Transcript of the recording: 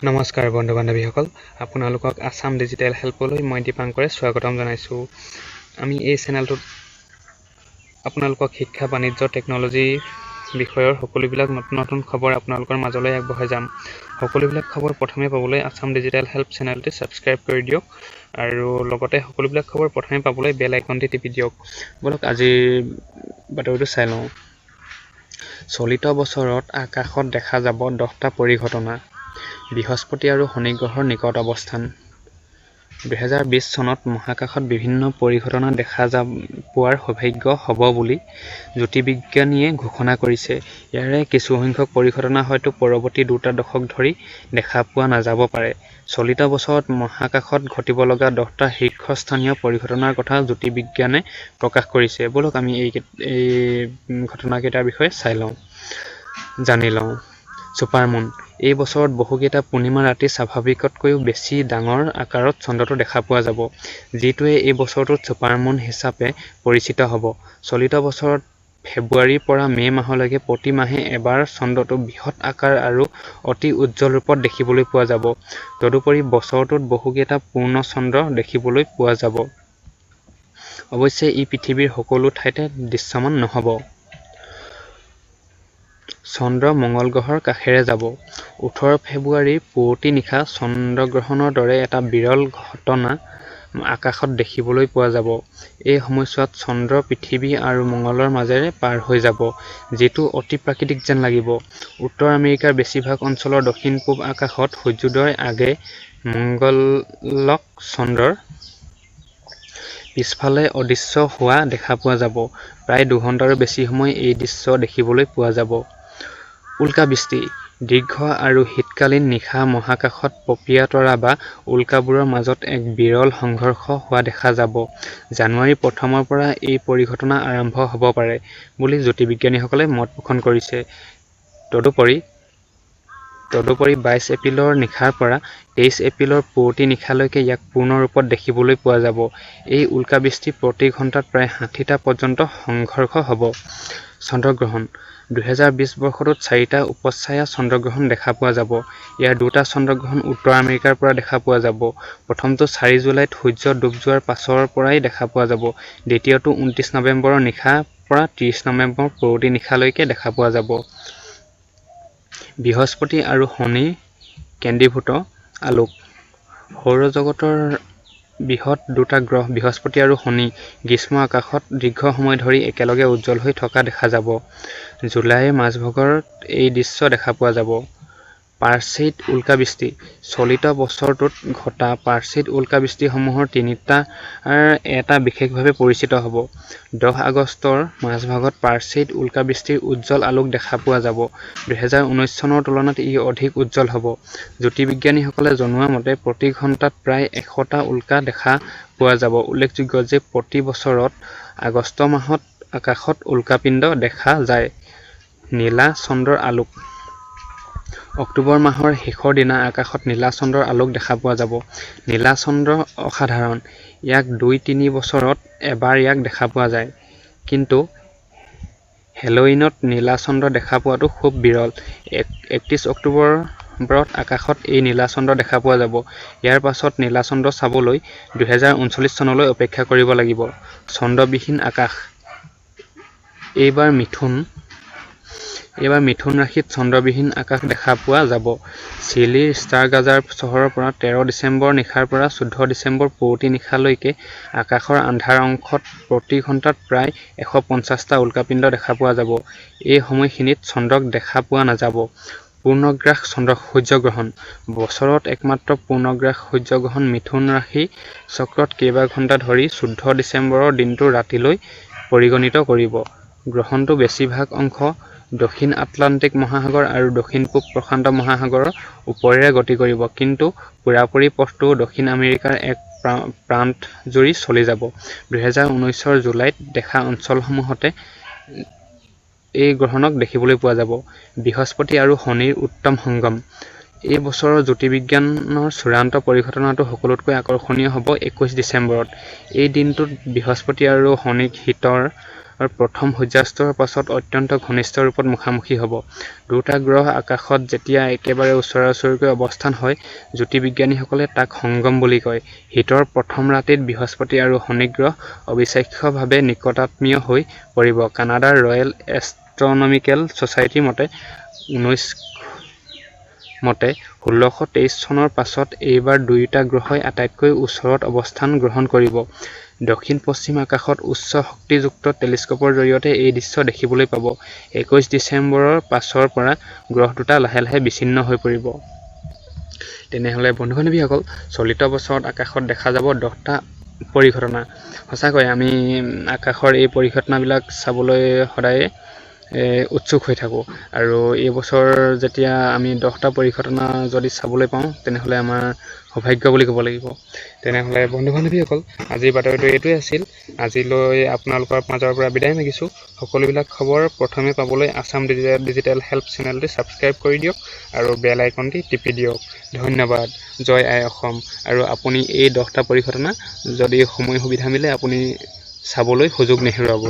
নমস্কাৰ বন্ধু বান্ধৱীসকল, আপোনালোকক আছাম ডিজিটেল হেল্পলৈ মই দীপাংকৰে স্বাগতম জনাইছোঁ। আমি এই চেনেলটোত আপোনালোকক শিক্ষা, বাণিজ্য, টেকন'লজি বিষয়ৰ সকলোবিলাক নতুন নতুন খবৰ আপোনালোকৰ মাজলৈ আগবঢ়াই যাম। সকলোবিলাক খবৰ প্ৰথমে পাবলৈ আছাম ডিজিটেল হেল্প চেনেলটি ছাবস্ক্ৰাইব কৰি দিয়ক আৰু লগতে সকলোবিলাক খবৰ প্ৰথমে পাবলৈ বেল আইকনটি টিপি দিয়ক। বলক আজিৰ বাতৰিটো চাই লওঁ। চলিত বছৰত আকাশত দেখা যাব 10টা পৰিঘটনা। বৃহস্পতি আৰু শনি গ্ৰহৰ নিকট অৱস্থান। 2020 চনত মহাকাশত বিভিন্ন পৰিঘটনা দেখা পোৱাৰ সৌভাগ্য হ'ব বুলি জ্যোতিৰ্বিজ্ঞানীয়ে ঘোষণা কৰিছে। ইয়াৰে কিছুসংখ্যক পৰিঘটনা হয়তো পৰৱৰ্তী 2টা দশক ধৰি দেখা পোৱা নাযাব পাৰে। চলিত বছৰত মহাকাশত ঘটিব লগা 10টা শীৰ্ষস্থানীয় পৰিঘটনাৰ কথা জ্যোতিৰ্বিজ্ঞানে প্ৰকাশ কৰিছে। বলক আমি এই ঘটনাকেইটাৰ বিষয়ে চাই লওঁ, জানি লওঁ। ছুপাৰমুন। এই বছৰত বহুকেইটা পূৰ্ণিমা ৰাতি স্বাভাৱিকতকৈও বেছি ডাঙৰ আকাৰত চন্দ্ৰটো দেখা পোৱা যাব, যিটোৱে এই বছৰটোত ছুপাৰমুন হিচাপে পৰিচিত হ'ব। চলিত বছৰত ফেব্ৰুৱাৰীৰ পৰা মে' মাহলৈকে প্ৰতি মাহে এবাৰ চন্দ্ৰটো বৃহৎ আকাৰ আৰু অতি উজ্জ্বল ৰূপত দেখিবলৈ পোৱা যাব। তদুপৰি বছৰটোত বহুকেইটা পূৰ্ণ চন্দ্ৰ দেখিবলৈ পোৱা যাব। অৱশ্যে ই পৃথিৱীৰ সকলো ঠাইতে দৃশ্যমান নহ'ব। চন্দ্ৰ মঙ্গল গ্ৰহৰ কাষেৰে যাব। 18 ফেব্ৰুৱাৰীৰ পুৱতি নিশা চন্দ্ৰগ্ৰহণৰ দৰে এটা বিৰল ঘটনা আকাশত দেখিবলৈ পোৱা যাব। এই সময়ছোৱাত চন্দ্ৰ পৃথিৱী আৰু মঙ্গলৰ মাজেৰে পাৰ হৈ যাব, যিটো অতি প্ৰাকৃতিক যেন লাগিব। উত্তৰ আমেৰিকাৰ বেছিভাগ অঞ্চলৰ দক্ষিণ-পূব আকাশত সূৰ্যোদয়ৰ আগে মঙ্গলক চন্দ্ৰৰ পিছফালে অদৃশ্য হোৱা দেখা পোৱা যাব। প্ৰায় 2 ঘণ্টাৰো বেছি সময় এই দৃশ্য দেখিবলৈ পোৱা যাব। উল্কাবৃষ্টি। দীৰ্ঘ আৰু শীতকালীন নিশা মহাকাশত পপীয়া তৰা বা উল্কাবোৰৰ মাজত এক বিৰল সংঘৰ্ষ হোৱা দেখা যাব। জানুৱাৰীৰ প্ৰথমৰ পৰা এই পৰিঘটনা আৰম্ভ হ'ব পাৰে বুলি জ্যোতিৰ্বিজ্ঞানীসকলে মত পোষণ কৰিছে। তদুপৰি 22 এপ্ৰিলৰ নিশাৰ পৰা 23 এপ্ৰিলৰ পুৱতি নিশালৈকে ইয়াক পূৰ্ণ ৰূপত দেখিবলৈ পোৱা যাব। এই উল্কাবৃষ্টি প্ৰতি ঘণ্টাত প্ৰায় 60টা পৰ্যন্ত সংঘৰ্ষ হ'ব। চন্দ্ৰগ্ৰহণ। 2020 বৰ্ষটোত 4টা উপছায়া চন্দ্ৰগ্ৰহণ দেখা পোৱা যাব। ইয়াৰ 2টা চন্দ্ৰগ্ৰহণ উত্তৰ আমেৰিকাৰ পৰা দেখা পোৱা যাব। প্ৰথমটো 4 জুলাইত সূৰ্য ডুব যোৱাৰ পাছৰ পৰাই দেখা পোৱা যাব। দ্বিতীয়টো 29 নৱেম্বৰৰ নিশাৰ পৰা 30 নৱেম্বৰৰ পুৱতি নিশালৈকে দেখা পোৱা যাব। বৃহস্পতি আৰু শনিৰ কেন্দ্ৰীভূত আলোক। সৌৰজগতৰ বৃহৎ 2টা গ্ৰহ বৃহস্পতি আৰু শনি গ্ৰীষ্ম আকাশত দীৰ্ঘ সময় ধৰি একেলগে উজ্জ্বল হৈ থকা দেখা যাব। জুলাইৰ মাজভাগত এই দৃশ্য দেখা পোৱা যাব। পাৰ্ছেইড উল্কাবৃষ্টি। চলিত বছৰটোত ঘটা পাৰ্ছেইড উল্কাবৃষ্টিসমূহৰ তিনিটাৰ এটা বিশেষভাৱে পৰিচিত হ'ব। 10 আগষ্টৰ মাজভাগত পাৰ্ছেইড উল্কাবৃষ্টিৰ উজ্জ্বল আলোক দেখা পোৱা যাব। 2019 চনৰ তুলনাত ই অধিক উজ্জ্বল হ'ব। জ্যোতিৰ্বিজ্ঞানীসকলে জনোৱা মতে প্ৰতি ঘণ্টাত প্ৰায় 100টা উল্কা দেখা পোৱা যাব। উল্লেখযোগ্য যে প্ৰতি বছৰত আগষ্ট মাহত আকাশত উল্কাপিণ্ড দেখা যায়। নীলা চন্দ্ৰৰ আলোক। অক্টোবৰ মাহৰ শেষৰ দিনা আকাশত নীলা চন্দ্ৰৰ আলোক দেখা পোৱা যাব। নীলা চন্দ্ৰ অসাধাৰণ। ইয়াক 2-3 বছৰত এবাৰ ইয়াক দেখা পোৱা যায়। কিন্তু হেলোইনত নীলা চন্দ্ৰ দেখা পোৱাটো খুব বিৰল। 31 অক্টোবৰত আকাশত এই নীলা চন্দ্ৰ দেখা পোৱা যাব। ইয়াৰ পাছত নীলা চন্দ্ৰ চাবলৈ 2039 চনলৈ অপেক্ষা কৰিব লাগিব। চন্দ্ৰবিহীন আকাশ। এইবাৰ মিথুন ৰাশিত চন্দ্ৰবিহীন আকাশ দেখা পোৱা যাব। চিলিৰ ষ্টাৰগাজাৰ চহৰৰ পৰা 13 ডিচেম্বৰ নিশাৰ পৰা 14 ডিচেম্বৰ পুৱতি নিশালৈকে আকাশৰ আন্ধাৰ অংশত প্ৰতি ঘণ্টাত প্ৰায় 150টা উল্কাপিণ্ড দেখা পোৱা যাব। এই সময়খিনিত চন্দ্ৰক দেখা পোৱা নাযাব। পূৰ্ণগ্ৰাস সূৰ্যগ্ৰহণ। বছৰত একমাত্ৰ পূৰ্ণগ্ৰাস সূৰ্যগ্ৰহণ মিথুন ৰাশি চক্ৰত কেইবা ঘণ্টা ধৰি 14 ডিচেম্বৰৰ দিনটোৰ ৰাতিলৈ পৰিগণিত কৰিব। গ্ৰহণটো বেছিভাগ অংশ দক্ষিণ আটলাণ্টিক মহাসাগৰ আৰু দক্ষিণ-পূব প্ৰশান্ত মহাসাগৰৰ ওপৰেৰে গতি কৰিব, কিন্তু পুৰাপুৰি পথটো দক্ষিণ আমেৰিকাৰ এক প্ৰান্তজুৰি চলি যাব। 2019 জুলাইত দেখা অঞ্চলসমূহতে এই গ্ৰহণক দেখিবলৈ পোৱা যাব। বৃহস্পতি আৰু শনিৰ উত্তম সংগম। এই বছৰৰ জ্যোতিৰ্বিজ্ঞানৰ চূড়ান্ত পৰিঘটনাটো সকলোতকৈ আকৰ্ষণীয় হ'ব 21 ডিচেম্বৰত। এই দিনটোত বৃহস্পতি আৰু শনিক শীতৰ প্ৰথম সূৰ্যাস্তৰ পাছত অত্যন্ত ঘনিষ্ঠ ৰূপত মুখামুখি হ'ব। দুটা গ্ৰহ আকাশত যেতিয়া একেবাৰে ওচৰা-ওচৰিকৈ অৱস্থান হয়, জ্যোতিৰ্বিজ্ঞানীসকলে তাক সংগম বুলি কয়। শীতৰ প্ৰথম ৰাতিত বৃহস্পতি আৰু শনি গ্ৰহ অবিশ্বাস্যভাৱে নিকটাত্মীয় হৈ পৰিব। কানাডাৰ ৰয়েল এষ্ট্ৰনমিকেল ছ'চাইটিৰ মতে 1623 চনৰ পাছত এইবাৰ দুয়োটা গ্ৰহই আটাইতকৈ ওচৰত অৱস্থান গ্ৰহণ কৰিব। দক্ষিণ-পশ্চিম আকাশত উচ্চ শক্তিযুক্ত টেলিস্কোপৰ জৰিয়তে এই দৃশ্য দেখিবলৈ পাব। 21 ডিচেম্বৰৰ পাছৰ পৰা গ্ৰহ দুটা লাহে লাহে বিচ্ছিন্ন হৈ পৰিব। তেনেহ'লে বন্ধু-বান্ধৱীসকল, চলিত বছৰত আকাশত দেখা যাব 10টা পৰিঘটনা। সঁচাকৈ আমি আকাশৰ এই পৰিঘটনাবিলাক চাবলৈ সদায় উৎসুক হৈ থাকোঁ। আৰু এই বছৰ যেতিয়া আমি 10টা পৰিঘটনা যদি চাবলৈ পাওঁ, তেনেহ'লে আমাৰ সৌভাগ্য বুলি ক'ব লাগিব। তেনেহ'লে বন্ধু-বান্ধৱীসকল, আজিৰ বাতৰিটো এইটোৱেই আছিল। আজিলৈ আপোনালোকৰ মাজৰ পৰা বিদায় মাগিছোঁ। সকলোবিলাক খবৰ প্ৰথমে পাবলৈ আছাম ডিজিটেল হেল্প চেনেলটি ছাবস্ক্ৰাইব কৰি দিয়ক আৰু বেল আইকনটি টিপি দিয়ক। ধন্যবাদ। জয় আই অসম। আৰু আপুনি এই 10টা পৰিঘটনা যদি সময় সুবিধা মিলে আপুনি চাবলৈ সুযোগ নেহেৰুৱাব।